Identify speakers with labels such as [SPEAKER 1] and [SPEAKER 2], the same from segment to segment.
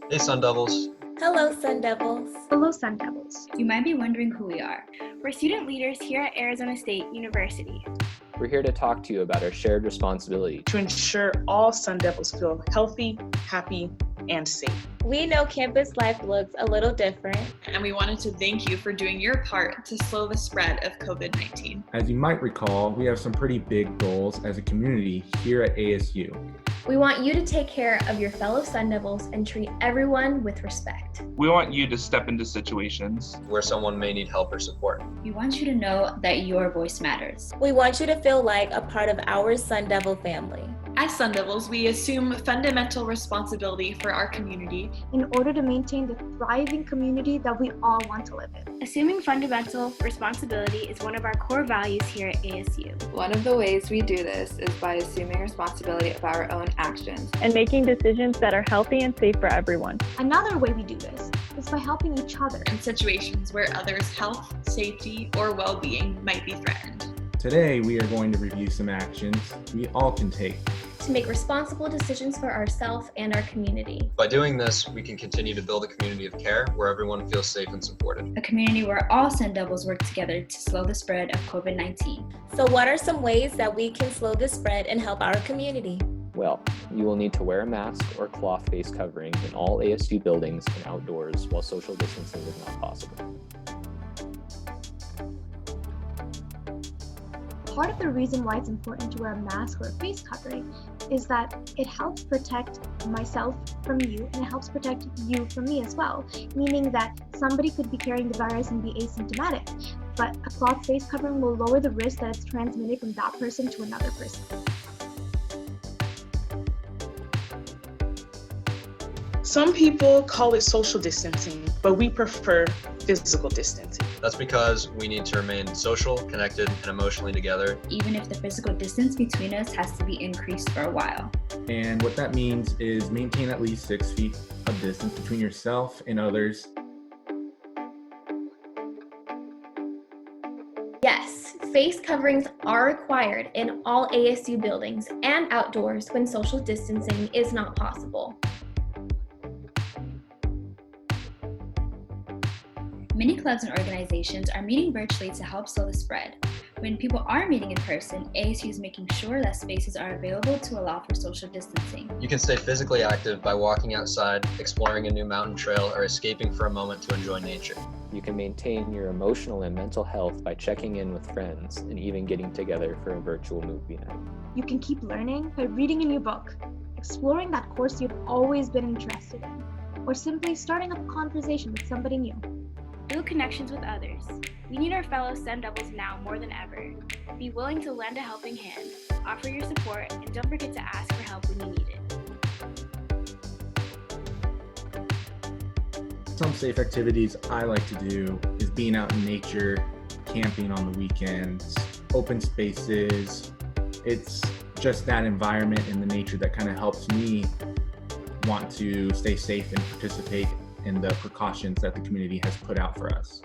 [SPEAKER 1] Hey, Sun Devils.
[SPEAKER 2] Hello, Sun Devils.
[SPEAKER 3] Hello, Sun Devils.
[SPEAKER 4] You might be wondering who we are.
[SPEAKER 5] We're student leaders here at Arizona State University.
[SPEAKER 6] We're here to talk to you about our shared responsibility
[SPEAKER 3] to ensure all Sun Devils feel healthy, happy, and safe.
[SPEAKER 2] We know campus life looks a little different,
[SPEAKER 7] and we wanted to thank you for doing your part to slow the spread of COVID-19.
[SPEAKER 8] As you might recall, we have some pretty big goals as a community here at ASU.
[SPEAKER 9] We want you to take care of your fellow Sun Devils and treat everyone with respect.
[SPEAKER 10] We want you to step into situations
[SPEAKER 1] where someone may need help or support.
[SPEAKER 4] We want you to know that your voice matters.
[SPEAKER 2] We want you to feel like a part of our Sun Devil family.
[SPEAKER 7] As Sun Devils, we assume fundamental responsibility for our community
[SPEAKER 3] in order to maintain the thriving community that we all want to live in.
[SPEAKER 5] Assuming fundamental responsibility is one of our core values here at ASU.
[SPEAKER 11] One of the ways we do this is by assuming responsibility of our own actions
[SPEAKER 12] and making decisions that are healthy and safe for everyone.
[SPEAKER 3] Another way we do this is by helping each other
[SPEAKER 7] in situations where others' health, safety, or well-being might be threatened.
[SPEAKER 8] Today, we are going to review some actions we all can take
[SPEAKER 9] to make responsible decisions for ourselves and our community.
[SPEAKER 1] By doing this, we can continue to build a community of care where everyone feels safe and supported.
[SPEAKER 4] A community where all Sun Devils work together to slow the spread of COVID-19.
[SPEAKER 2] So what are some ways that we can slow the spread and help our community?
[SPEAKER 6] Well, you will need to wear a mask or cloth face covering in all ASU buildings and outdoors while social distancing is not possible.
[SPEAKER 3] Part of the reason why it's important to wear a mask or a face covering is that it helps protect myself from you and it helps protect you from me as well, meaning that somebody could be carrying the virus and be asymptomatic, but a cloth face covering will lower the risk that it's transmitted from that person to another person.
[SPEAKER 13] Some people call it social distancing, but we prefer physical distancing.
[SPEAKER 1] That's because we need to remain social, connected, and emotionally together.
[SPEAKER 4] Even if the physical distance between us has to be increased for a while.
[SPEAKER 8] And what that means is maintain at least 6 feet of distance between yourself and others.
[SPEAKER 9] Yes, face coverings are required in all ASU buildings and outdoors when social distancing is not possible.
[SPEAKER 4] Many clubs and organizations are meeting virtually to help slow the spread. When people are meeting in person, ASU is making sure that spaces are available to allow for social distancing.
[SPEAKER 1] You can stay physically active by walking outside, exploring a new mountain trail, or escaping for a moment to enjoy nature.
[SPEAKER 6] You can maintain your emotional and mental health by checking in with friends and even getting together for a virtual movie night.
[SPEAKER 3] You can keep learning by reading a new book, exploring that course you've always been interested in, or simply starting up a conversation with somebody new.
[SPEAKER 5] Build connections with others. We need our fellow Sun Devils now more than ever. Be willing to lend a helping hand, offer your support, and don't forget to ask for help when you need
[SPEAKER 8] it. Some safe activities I like to do is being out in nature, camping on the weekends, open spaces. It's just that environment and the nature that kind of helps me want to stay safe and participate in the precautions that the community has put out for us.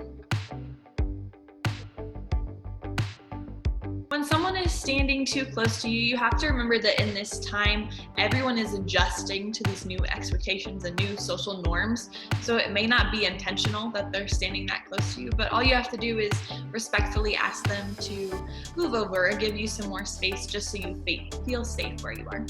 [SPEAKER 7] When someone is standing too close to you, you have to remember that in this time, everyone is adjusting to these new expectations and new social norms. So it may not be intentional that they're standing that close to you, but all you have to do is respectfully ask them to move over or give you some more space just so you feel safe where you are.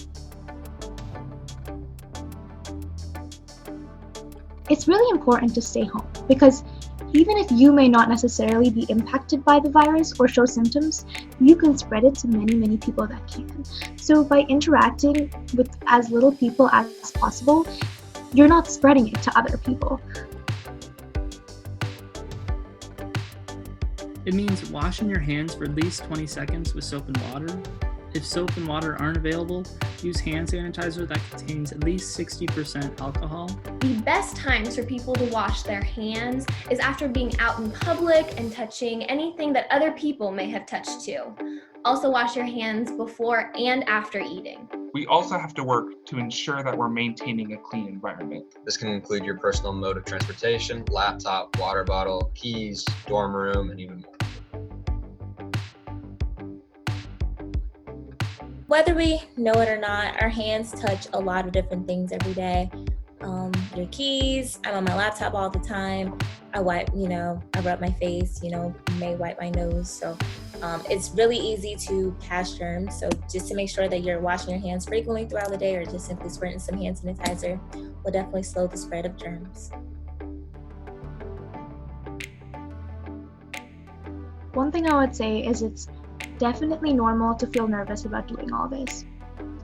[SPEAKER 3] It's really important to stay home because even if you may not necessarily be impacted by the virus or show symptoms, you can spread it to many people that can. So by interacting with as little people as possible, you're not spreading it to other people.
[SPEAKER 14] It means washing your hands for at least 20 seconds with soap and water. If soap and water aren't available, use hand sanitizer that contains at least 60% alcohol.
[SPEAKER 9] The best times for people to wash their hands is after being out in public and touching anything that other people may have touched too. Also wash your hands before and after eating.
[SPEAKER 10] We also have to work to ensure that we're maintaining a clean environment.
[SPEAKER 1] This can include your personal mode of transportation, laptop, water bottle, keys, dorm room, and even more.
[SPEAKER 2] Whether we know it or not, our hands touch a lot of different things every day. your keys. I'm on my laptop all the time. I wipe, I rub my face, may wipe my nose. So it's really easy to pass germs. So just to make sure that you're washing your hands frequently throughout the day or just simply squirting some hand sanitizer will definitely slow the spread of germs.
[SPEAKER 3] One thing I would say is it's definitely normal to feel nervous about doing all this.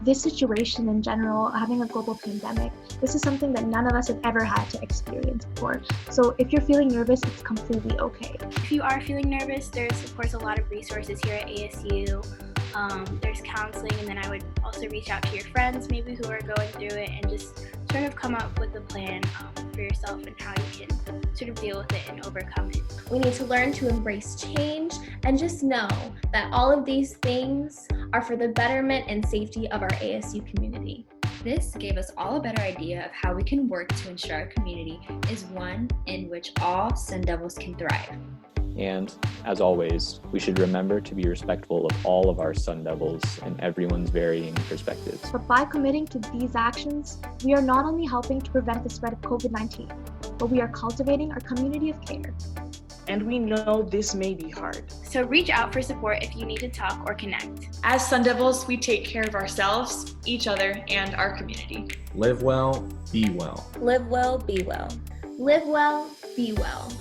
[SPEAKER 3] This situation in general, having a global pandemic, this is something that none of us have ever had to experience before. So if you're feeling nervous, it's completely okay.
[SPEAKER 5] If you are feeling nervous, there's of course a lot of resources here at ASU. There's counseling, and then I would also reach out to your friends maybe who are going through it and just sort of come up with a plan for yourself and how you can sort of deal with it and overcome it.
[SPEAKER 9] We need to learn to embrace change and just know that all of these things are for the betterment and safety of our ASU community.
[SPEAKER 4] This gave us all a better idea of how we can work to ensure our community is one in which all Sun Devils can thrive.
[SPEAKER 6] And as always, we should remember to be respectful of all of our Sun Devils and everyone's varying perspectives.
[SPEAKER 3] But by committing to these actions, we are not only helping to prevent the spread of COVID-19, but we are cultivating our community of care.
[SPEAKER 13] And we know this may be hard.
[SPEAKER 5] So reach out for support if you need to talk or connect.
[SPEAKER 7] As Sun Devils, we take care of ourselves, each other, and our community.
[SPEAKER 8] Live well, be well.
[SPEAKER 2] Live well, be well.
[SPEAKER 9] Live well, be well.